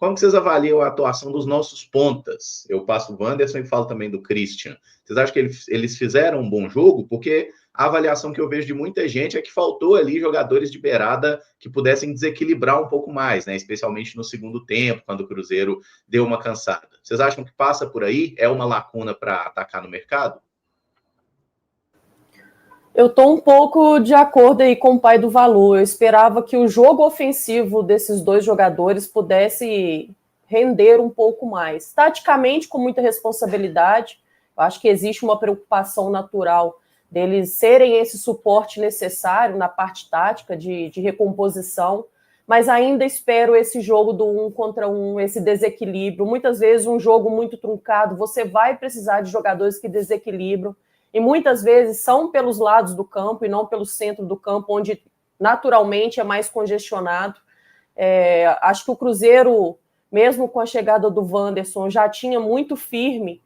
como que vocês avaliam a atuação dos nossos pontas? Eu passo o Wanderson e falo também do Christian. Vocês acham que eles fizeram um bom jogo? Porque a avaliação que eu vejo de muita gente é que faltou ali jogadores de beirada que pudessem desequilibrar um pouco mais, né? Especialmente no segundo tempo, quando o Cruzeiro deu uma cansada. Vocês acham que passa por aí? É uma lacuna para atacar no mercado? Eu estou um pouco de acordo aí com o pai do Valu. Eu esperava que o jogo ofensivo desses dois jogadores pudesse render um pouco mais. Taticamente, com muita responsabilidade, eu acho que existe uma preocupação natural deles serem esse suporte necessário na parte tática de recomposição, mas ainda espero esse jogo do 1 contra 1, esse desequilíbrio. Muitas vezes um jogo muito truncado, você vai precisar de jogadores que desequilibram, e muitas vezes são pelos lados do campo e não pelo centro do campo, onde naturalmente é mais congestionado. Acho que o Cruzeiro, mesmo com a chegada do Wanderson, já tinha muito firme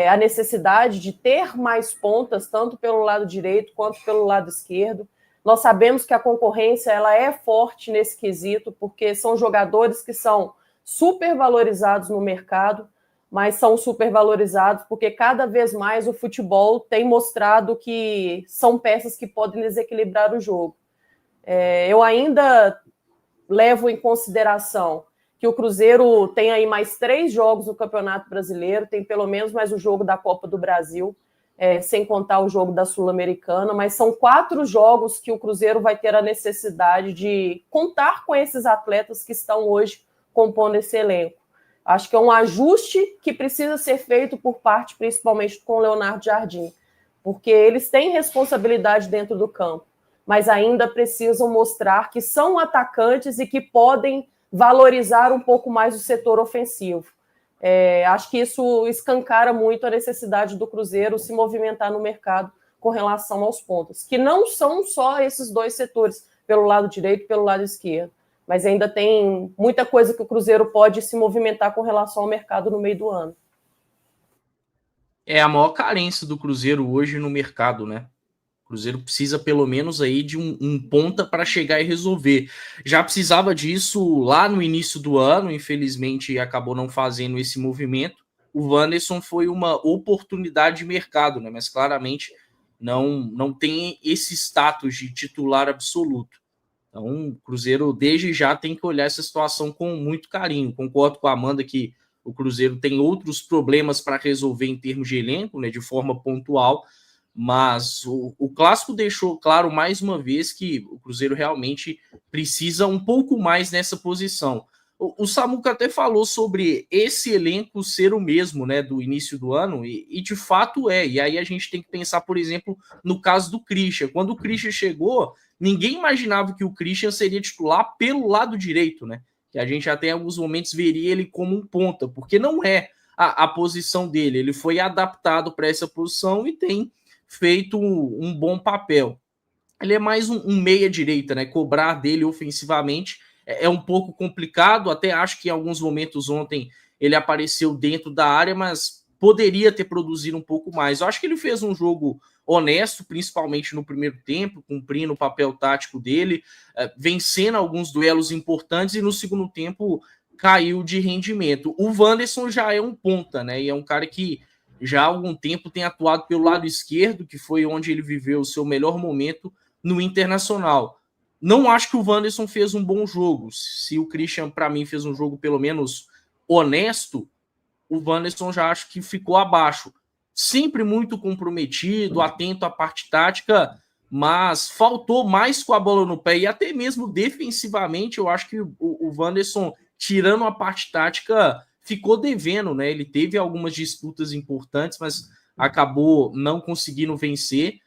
a necessidade de ter mais pontas, tanto pelo lado direito quanto pelo lado esquerdo. Nós sabemos que a concorrência ela é forte nesse quesito, porque são jogadores que são super valorizados no mercado, mas são supervalorizados porque cada vez mais o futebol tem mostrado que são peças que podem desequilibrar o jogo. Eu ainda levo em consideração que o Cruzeiro tem aí mais 3 jogos no Campeonato Brasileiro, tem pelo menos mais o jogo da Copa do Brasil, sem contar o jogo da Sul-Americana, mas são 4 jogos que o Cruzeiro vai ter a necessidade de contar com esses atletas que estão hoje compondo esse elenco. Acho que é um ajuste que precisa ser feito por parte, principalmente com o Leonardo Jardim, porque eles têm responsabilidade dentro do campo, mas ainda precisam mostrar que são atacantes e que podem valorizar um pouco mais o setor ofensivo. Acho que isso escancara muito a necessidade do Cruzeiro se movimentar no mercado com relação aos pontos, que não são só esses 2 setores, pelo lado direito e pelo lado esquerdo, mas ainda tem muita coisa que o Cruzeiro pode se movimentar com relação ao mercado no meio do ano. É a maior carência do Cruzeiro hoje no mercado, né? O Cruzeiro precisa pelo menos aí de um ponta para chegar e resolver. Já precisava disso lá no início do ano, infelizmente acabou não fazendo esse movimento. O Wanderson foi uma oportunidade de mercado, né? Mas claramente não tem esse status de titular absoluto. Então, o Cruzeiro, desde já, tem que olhar essa situação com muito carinho. Concordo com a Amanda que o Cruzeiro tem outros problemas para resolver em termos de elenco, né, de forma pontual, mas o Clássico deixou claro mais uma vez que o Cruzeiro realmente precisa um pouco mais nessa posição. O Samuca até falou sobre esse elenco ser o mesmo, né, do início do ano, e de fato é. E aí a gente tem que pensar, por exemplo, no caso do Christian. Quando o Christian chegou, ninguém imaginava que o Christian seria titular pelo lado direito, né? Que a gente até em alguns momentos veria ele como um ponta, porque não é a posição dele. Ele foi adaptado para essa posição e tem feito um bom papel. Ele é mais um meia-direita, né? Cobrar dele ofensivamente é um pouco complicado. Até acho que em alguns momentos ontem ele apareceu dentro da área, mas poderia ter produzido um pouco mais. Eu acho que ele fez um jogo honesto, principalmente no primeiro tempo, cumprindo o papel tático dele, vencendo alguns duelos importantes, e no segundo tempo caiu de rendimento. O Wanderson já é um ponta, né? E é um cara que já há algum tempo tem atuado pelo lado esquerdo, que foi onde ele viveu o seu melhor momento no Internacional. Não acho que o Wanderson fez um bom jogo. Se o Christian, para mim, fez um jogo pelo menos honesto, o Wanderson já acho que ficou abaixo. Sempre muito comprometido, atento à parte tática, mas faltou mais com a bola no pé. E até mesmo defensivamente, eu acho que o Wanderson, tirando a parte tática, ficou devendo, né? Ele teve algumas disputas importantes, mas acabou não conseguindo vencer.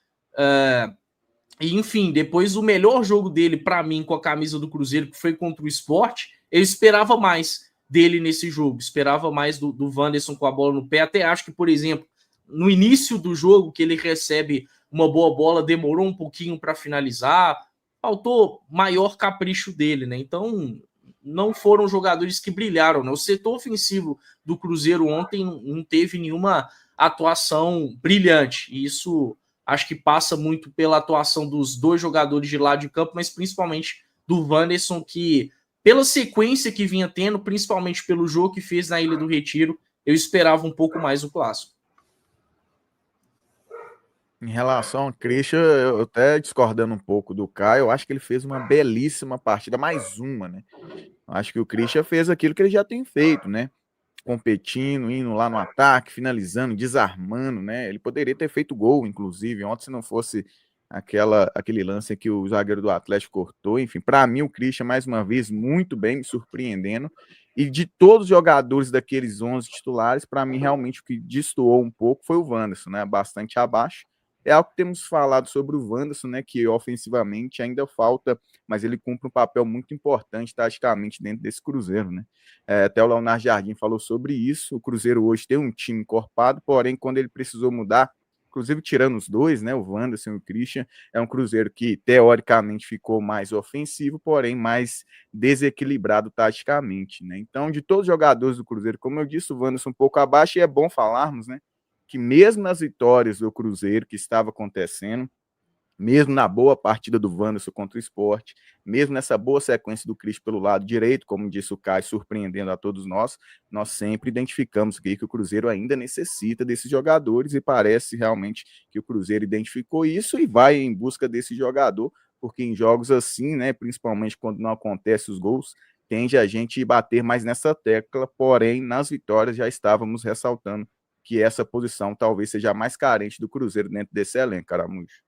E, enfim, depois o melhor jogo dele, para mim, com a camisa do Cruzeiro, que foi contra o Sport, eu esperava mais dele nesse jogo, esperava mais do Wanderson com a bola no pé. Até acho que, por exemplo, no início do jogo, que ele recebe uma boa bola, demorou um pouquinho para finalizar, faltou maior capricho dele, né? Então, não foram jogadores que brilharam, né? O setor ofensivo do Cruzeiro ontem não teve nenhuma atuação brilhante, e isso acho que passa muito pela atuação dos 2 jogadores de lado de campo, mas principalmente do Wanderson, que pela sequência que vinha tendo, principalmente pelo jogo que fez na Ilha do Retiro, eu esperava um pouco mais o clássico. Em relação ao Christian, eu até discordando um pouco do Caio, eu acho que ele fez uma belíssima partida, mais uma, né? Eu acho que o Christian fez aquilo que ele já tem feito, né? Competindo, indo lá no ataque, finalizando, desarmando, né? Ele poderia ter feito gol, inclusive, ontem, se não fosse aquele lance que o zagueiro do Atlético cortou. Enfim, para mim, o Christian, mais uma vez, muito bem, me surpreendendo. E de todos os jogadores daqueles 11 titulares, para mim, realmente, o que destoou um pouco foi o Wanderson, né? Bastante abaixo. É algo que temos falado sobre o Wanderson, né? Que ofensivamente ainda falta, mas ele cumpre um papel muito importante, taticamente, dentro desse Cruzeiro, né? Até o Leonardo Jardim falou sobre isso. O Cruzeiro hoje tem um time encorpado, porém, quando ele precisou mudar, inclusive tirando os dois, né, o Wanderson e o Christian, é um Cruzeiro que teoricamente ficou mais ofensivo, porém mais desequilibrado taticamente, né? Então, de todos os jogadores do Cruzeiro, como eu disse, o Wanderson um pouco abaixo, e é bom falarmos, né, que mesmo nas vitórias do Cruzeiro que estava acontecendo, mesmo na boa partida do Wanderson contra o Sport, mesmo nessa boa sequência do Cris pelo lado direito, como disse o Caio, surpreendendo a todos nós sempre identificamos aqui que o Cruzeiro ainda necessita desses jogadores e parece realmente que o Cruzeiro identificou isso e vai em busca desse jogador, porque em jogos assim, né, principalmente quando não acontecem os gols, tende a gente bater mais nessa tecla, porém nas vitórias já estávamos ressaltando que essa posição talvez seja a mais carente do Cruzeiro dentro desse elenco, Caramujo.